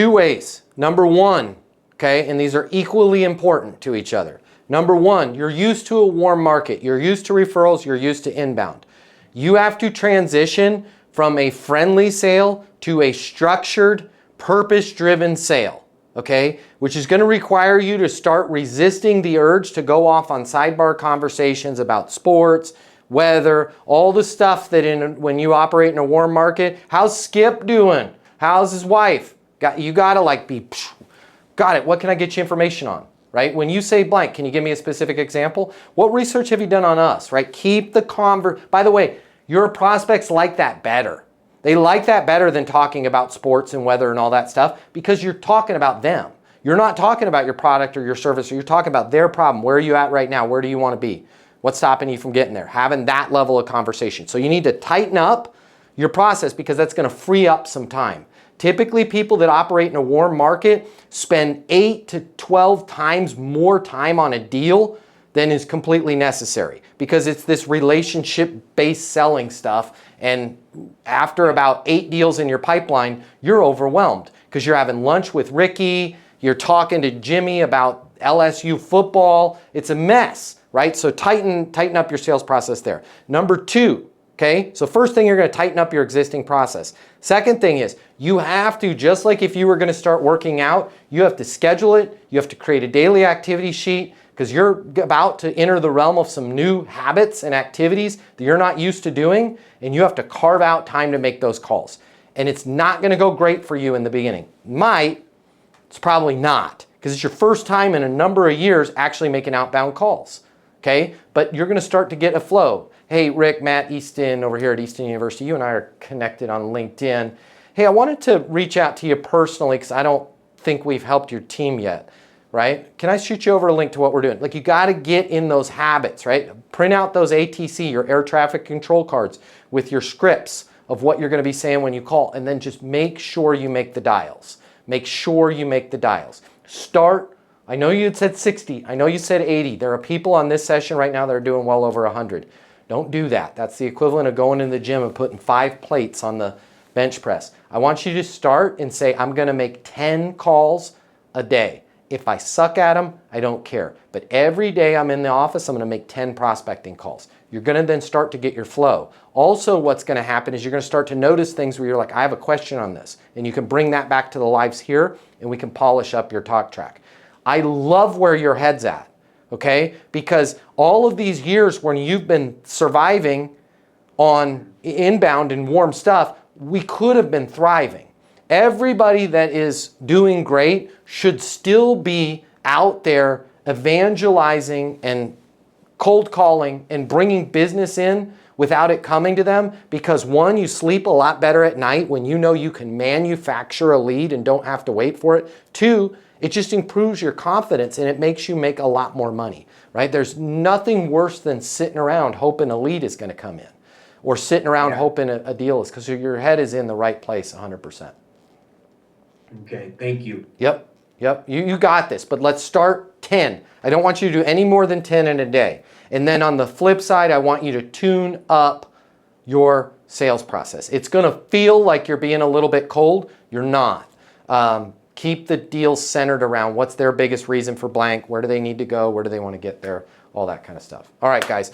Two ways. Number one, okay, and these are equally important to each other. Number one, you're used to a warm market. You're used to referrals. You're used to inbound. You have to transition from a friendly sale to a structured, purpose-driven sale, okay? Which is going to require you to start resisting the urge to go off on sidebar conversations about sports, weather, all the stuff that when you operate in a warm market. How's Skip doing? How's his wife? You gotta like be, got it, what can I get you information on, right? When you say blank, can you give me a specific example? What research have you done on us, right? Keep the by the way, your prospects like that better. They like that better than talking about sports and weather and all that stuff because you're talking about them. You're not talking about your product or your service, or you're talking about their problem. Where are you at right now? Where do you want to be? What's stopping you from getting there? Having that level of conversation. So you need to tighten up your process because that's going to free up some time. Typically, people that operate in a warm market spend 8 to 12 times more time on a deal than is completely necessary because it's this relationship-based selling stuff. And after about 8 deals in your pipeline, you're overwhelmed because you're having lunch with Ricky, you're talking to Jimmy about LSU football. It's a mess, right? So tighten up your sales process there. Number two, okay? So first thing, you're going to tighten up your existing process. Second thing is you have to, just like if you were going to start working out, you have to schedule it. You have to create a daily activity sheet because you're about to enter the realm of some new habits and activities that you're not used to doing, and you have to carve out time to make those calls. And it's not going to go great for you in the beginning. Might, it's probably not, because it's your first time in a number of years actually making outbound calls, okay? But you're going to start to get a flow. Hey, Rick, Matt, Easton over here at Easton University. You and I are connected on LinkedIn. Hey, I wanted to reach out to you personally because I don't think we've helped your team yet, right? Can I shoot you over a link to what we're doing? Like, you got to get in those habits, right? Print out those ATC, your air traffic control cards, with your scripts of what you're going to be saying when you call, and then just make sure you make the dials. Make sure you make the dials. Start. I know you had said 60. I know you said 80. There are people on this session right now that are doing well over 100. Don't do that. That's the equivalent of going in the gym and putting 5 plates on the bench press. I want you to start and say, I'm going to make 10 calls a day. If I suck at them, I don't care. But every day I'm in the office, I'm going to make 10 prospecting calls. You're going to then start to get your flow. Also, what's going to happen is you're going to start to notice things where you're like, I have a question on this. And you can bring that back to the lives here, and we can polish up your talk track. I love where your head's at. Okay? Because all of these years when you've been surviving on inbound and warm stuff, we could have been thriving. Everybody that is doing great should still be out there evangelizing and cold calling and bringing business in without it coming to them, because one, you sleep a lot better at night when you know you can manufacture a lead and don't have to wait for it. Two, it just improves your confidence and it makes you make a lot more money, right? There's nothing worse than sitting around hoping a lead is going to come in, or sitting around hoping a deal is, because your head is in the right place 100%. Okay, thank you. Yep. You got this, but let's start 10. I don't want you to do any more than 10 in a day. And then on the flip side, I want you to tune up your sales process. It's going to feel like you're being a little bit cold. You're not. Keep the deals centered around what's their biggest reason for blank, where do they need to go, where do they want to get there, all that kind of stuff. All right, guys.